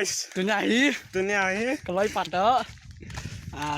ตัวใหญ่ก็ร้อยปัดเด้อ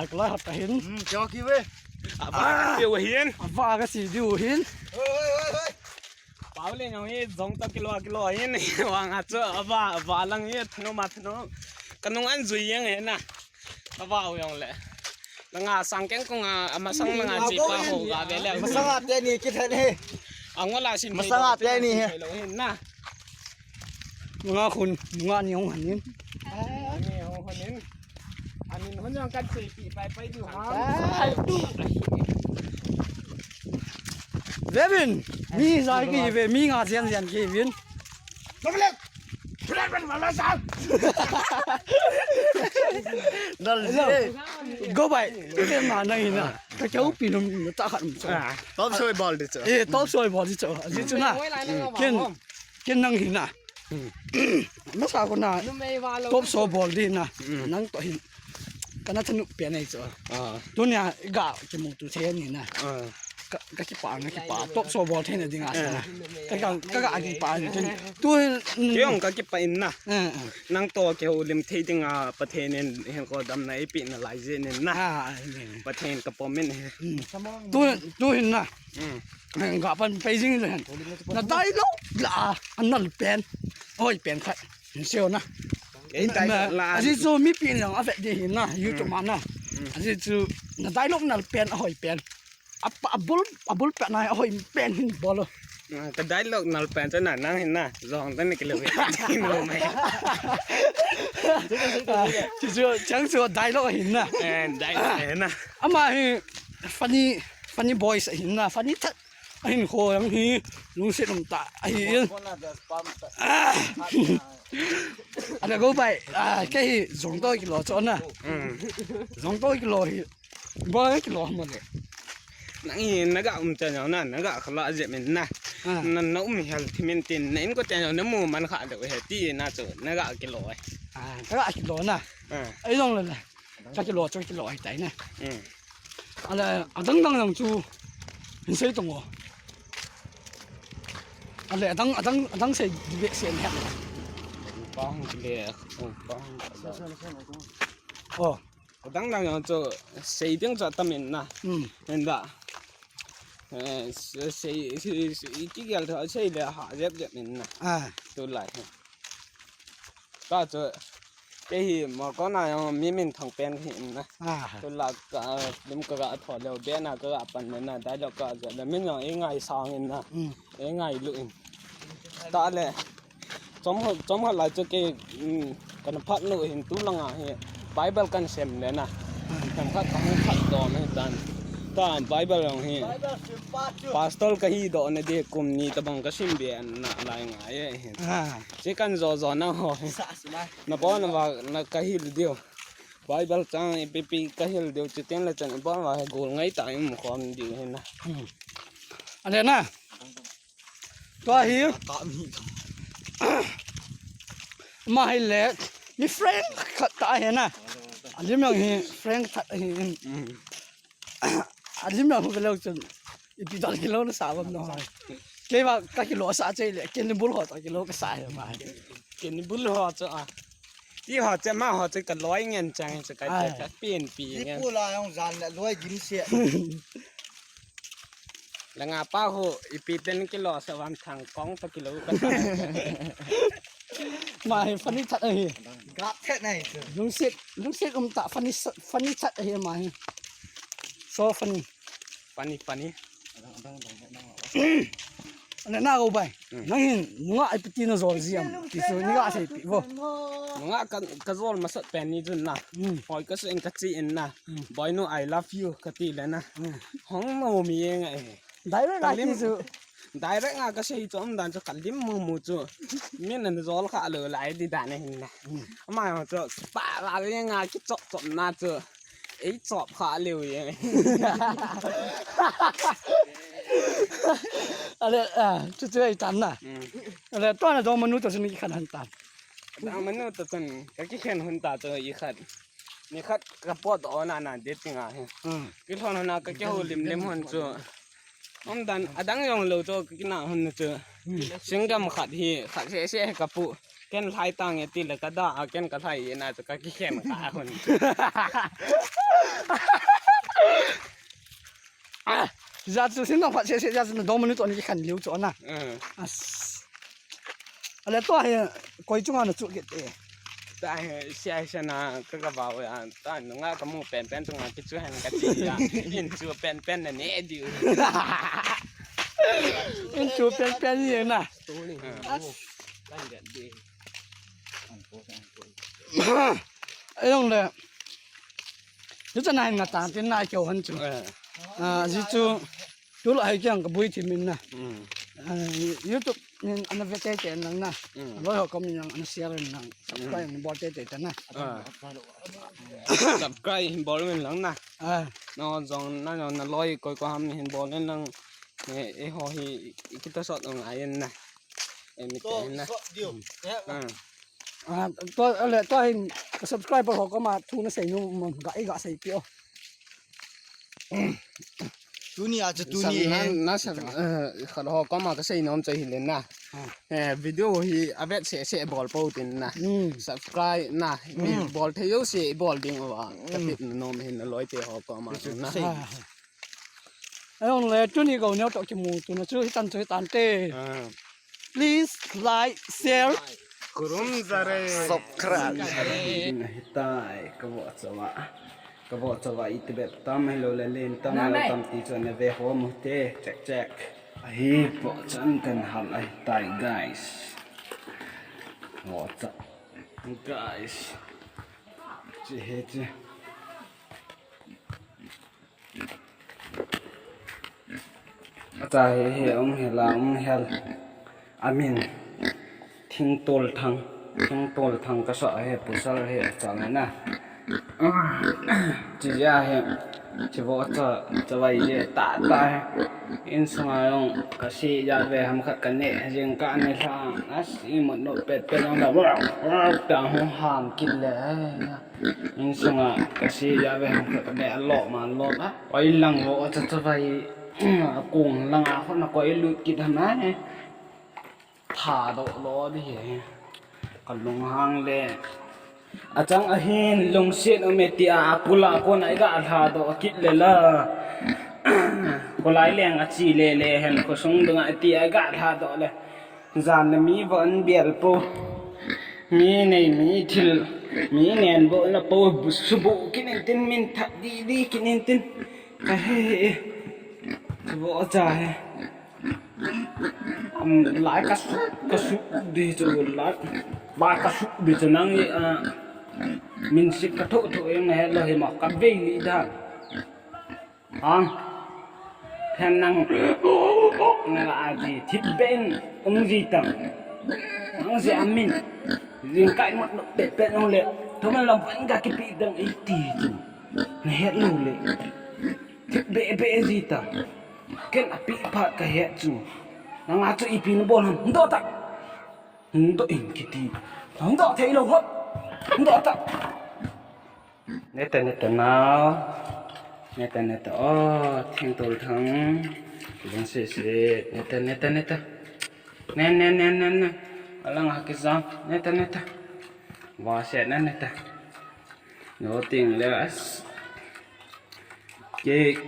ก็ร้อยหัดกระหิน cho kia về tiêu hiến ฟ้าก็สิอยู่หิน ơi bảo lên nhau ấy giống tao kilo ấy này hoàng hạt chợ và lăng ấy nó mặt nó cái nó ăn gì ấy nè nó vào nhau lẽ là ngà sang cái con mà sang là ngà chỉ qua hồ gà về lẽ mà sang hạt đây nè cái thế này ông nó là xin mà sang hạt đây nè nè มึงอ่ะคุณมึงอ่ะนี่หันนี่ นี่คนนี้อันนี้มันยังกันสี่ปีไปอยู่ห้าง เวบินมีสายกี่เวมีงาเสียนกี่วิน nó lên lên bên vào là sao นั่นเลยก็ไปเต็มมาในน่ะก็เจ้าปีนมันตะขัน tóm xôi bò được chưa ต้องสวยบ่ที่เจ้าที่จุน่ะกินนั่งหินน่ะมาสาคนน่ะตบโซบอลดีน่ะนั่งต่อหินก็น่าสนุกเปลี่ยนไอ้เจ้าตัวเนี้ยกะจมูกตัวเทนนี่น่ะก็คิดป่าตบโซบอลเทนได้งาน่ะก็อันนี้ป่าจนตัว เกี่ยงก็กิบไปนะนั่งตัวเกี่ยวลิมที่ดิงประเทศเนี่ยเห็นก็ดำในปีนหลายเจนนะประเทศกับปอมเนี่ยตัวหินน่ะก็เป็นไปจริงเลยน่ะได้แล้วล่ะอันนั้นเป็นโอ้ยเป็นคัดเสียวนะอันนี้จะมีปีนอย่างอะไรดีหินนะอยู่ตรงนั้นนะอันนี้จะน่ะได้แล้วน่ะเป็นโอ้ยเป็นอับบุลเป็นนายโอ้ยเป็นหินบอล ก็ได้ลูกนัลเป็นจะหนานั่งเห็นนะรองตั้งแต่กิโลเมตรที่โนไหม就是讲说ได้แล้วหินน่ะได้เห็นนะอามาfunny boys หินน่ะ funny ทัดหินโคยังหิลุงเสลงตาหินอันนั้นก็ไปแค่200 กิโลจนน่ะ200 กิโลบ่กิโลหมดเลยนั่งเห็นนักอุ้มเจ้าเนาะนักเขาละเจ็บมันนะนั่นน้องมีเหตุที่มันตินนั่นก็เจ้าน้ำมูมันขาดเดี๋ยวเหตุที่น่าจะนักกิโลก็กิโลน่ะไอ้ตรงนั้นน่ะจะกิโลไอ้ใจน่ะอะไรตั้งจู很水动哦อะไรตั้งใส่เบสเสียนแฮะป้องเลยป้องโอ้ตั้งอย่างจะใส่เรื่องจะทำมันนะเห็นป่ะใส่ที่เกี่ยวกับใส่เลยหาเจ็บมันนะตัวไหลก็จะไอ้หมอก็น่ายังมีทางเป็นเห็นนะตัวหลักก็ลิมก็ถอดแล้วเบี้ยนะก็ปั่นนั่นนะได้แล้วก็จะแล้วมันยังง่ายสร้างเองนะง่ายลุยตาเลยจอมหลายจะเกี่ยกันพัดลุยเห็นตู้ลังอ่ะเฮ้ไบเบิลกันเซมเลยนะกันพัดดอนให้ตันตาไบเบิลอย่างเฮ้พาสตอลก็ฮีดอนเนี่ยเด็กกลุ่มนี้ตะบังก็ชิมเบียนนะอะไรง่ายเห็นเจ้ากันจอนะฮะนะป้อนว่านะก็ฮีเดียวไบเบิลจังปีก็ฮีเดียวจุดเต็มเลยจังป้อนว่าโกลง่ายตายมันความดีเห็นนะอันนี้นะตัวฮีมาให้เล็กมีเฟรนด์ขัดตายเห็นนะอันนี้มันเห็นเฟรนด์ขัดเห็นอันนี้มันก็เลิกจนอีปีตอนกิโลละ3น้อยเกี่ยวกับกิโลสาใจเลยกินบุลหอตกิโลก็สายมากินบุลหอจะที่หอจะมาหอจะกัน100เงินจังจะกลายเป็นเปลี่ยนปีเงี้ยพูดอะไรของจันเนี่ยรวยยิ้มเสียแล้วงาป้าโหอีปีเต็นกิโลสวรรค์ทางกองตะกิโลก็มาให้ฟันนี่ทัดกลับแค่ไหนลุงเสกตาฟันนี่ทัดมาโซฟันนี่อันนั้นน่าเอาไปนั่งเห็นมึงไอ้ปีนโซลเซียมที่สุดนี่ก็ใช่ปีบ่มึงก็โซลมาสักเป็นนี่จุนนะพอยก็สิ่งกัจจินนะบอยนู I love you กติเลยนะห้องโมมีเองไงได้เลยนะที่สุดได้เรื่องก็ใช่จอมดันจะกัดลิ้มมูจูมีนั่นจะโซลขาเลยหลายดีด่านนี่นะมาจะปะอะไรยังไงคิดจบน่าจะไอ้จอบขาเร็วยังอะไรจะไอ้ตันน่ะอะไรตอนนั้นมนุษย์ตัวนี้ขันหันตันมนุษย์ตัวนี้ก็แค่หันตาตัวอีขัดนี่ขัดกระป๋อตัวนั่นเด็ดจริงอ่ะคือตอนนั้นก็แค่หุ่นลิมหันจูดันดังยองเลยจูกินหันจูสิงดำขัดเสียกระปุ แก่นไทยตังไอ้ติแล้วก็ด่าแก่นกะไทยน่าจะก็แค่นขาคน 下次现在话，下次能你做你看留做呐。啊，阿拉多还贵重啊，那做个的。แต่เสียชนะก็กระเป๋าอ่ะตอนนั้นก็มูเป็นตรงนั้นก็ช่วยให้กันจีอ่ะยินชัวเป็นนั่นนี่ดิว因做变人呐。哎用的，你这哪那当天那叫很久。啊，是做做了还讲个不会听明呐。YouTube นี่อันนั้นเจ๊เจนนั่นนะร้อยหกก็มีอย่างอันเสียเลยนั่งสับไก่บอลเจ๊เจนนะสับไก่เห็นบอลเป็นหลังนะนอนจองนั่นนอนลอยก้อยก็ทำเห็นบอลนั่นนั่งไอ้หอฮีคิดตัวสอดตรงไหนนะไอ้มิเตนนะตัวอะไรตัวเห็น subscribe พอก็มาทูนั่นใส่นู่นมันก็ไอ้ก็ใส่เปียวdunia je dunia na sa khalo ko ma ka sei nom chai hilen na video hi avet se ball po tin na subscribe na mi ball the yo se ball ding wa ka pit nom hin loi te ho ko ma na ai on le tu ni go nyo to ki mu tu na chu tan te please like share kurum zare subscribe hitai ka bo chawaก็บอกจะว่าอีตแบบตามให้เราเล่นตามให้เราตามตีจนในเวหัวมุเตแจกไอ้บอกฉันกันหันไอ้ตาย guys หัวจับ guys จะเห็นจะเห็นเห็นละเห็นอามินทิ้งตัวทางก็สอยปุษลเห็นจังเลยนะจีจ้าเห็นจีบอกจะไว้เจตาตายอินสมัยองก็สียาเวหำขัดกันเนี่ยยังการในทางนั่นสิมันโนเป็นยังแบบแต่หัวหามกินเลยอินสมัยก็สียาเวหำขัดกันเนี่ยหลอกมันหลอกนะไว้หลังว่าจะไว้กุ้งหลังอ่ะคนน่ะก็ไอ้ลุดกินทำไมถ่าโดดล้อดิก็ลงห้างเลยอาจารย์อาหินลงเสียนอเมติอากุลาคนไหนก็อาถาดอกคิดเลยล่ะกุลายเลี้ยงอาชีเล่เห็นก็ส่งดึงไอตีไอก็อาถาดอกเลยจานมีวันเบียร์ปูมีในมีทิลมีเนียนบ่ละปูสุบุกินตินมินทัดดีกินตินก็เฮ้สุบุจ่ายหลายกระสุดีจุดหลายบากระสุดีจุดนั่งมินสิกระทุตัวเองนะเราเห็นหมอกกับเวลีด้านแทนนั่งนั่งอาจีทิพเป็นองค์จีตังองค์จีอามินยิงไก่หมดเป็ดองเล่ทำไมเราเป็นกากิปีดังไอตีจูนะเห็นลูเล่ทิพเบจีตังเกินอภิพัดกับเห็ดจูนั่งอาจูอีพีนบอลหุ่นโตตักหุ่นโตอินกิตีหุ่นโตเทโลหดหุ่นโตตักneta nào neta thiên tổ thắng lên xe neta nè alang hakis jam neta và xe neta nó tiền lẽ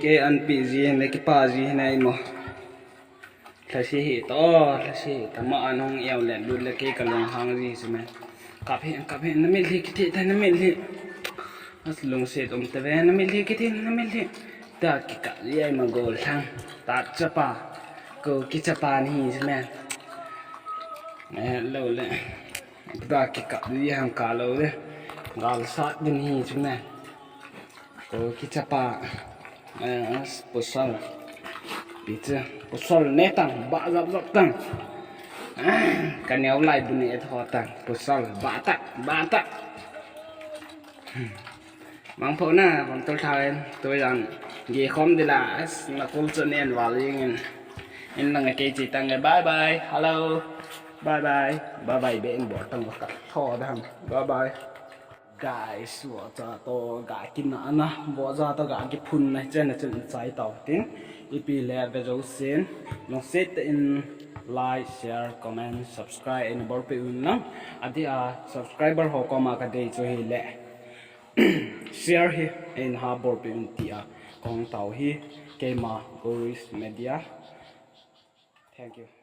cái ăn bị gì này cái pa gì này mà là xe to mà anh không yêu lẽ luôn là cái long hàng gì xem cà phê nó mới đi cái thế nó mới đi lung set tebe na milhi kitin na milhi ta ki ka ye ma gol thang ta chapa ko ki chapa ni sme lo le ta ki ka ye ham ka lo le gal sa din hi sme ko ki chapa posal pizza posal netang ba zap tang kan yaw lai dunia tho tang posal ba tak mang phố na còn tôi thay tôi rằng gì không thì là cũng cho nên vào liền nên là ngày kia chỉ tăng ngày bye bye hello bye bye bên bỏ tăng vào cả thò đằng bye bye guys 我จะตัวกากินนะบ่จะตัวกากิพุนนะเจนจะใจต่อติงอีปีแลเวจเซนลองเซตอิน like share comment subscribe ในบอร์ไปอุ่นนะอันที่subscriber เขาก็มากันได้ช่วยแหละ share ให้ในหาบอร์ไปอุ่นที่ของเต่าให้เกมา Goris Media thank you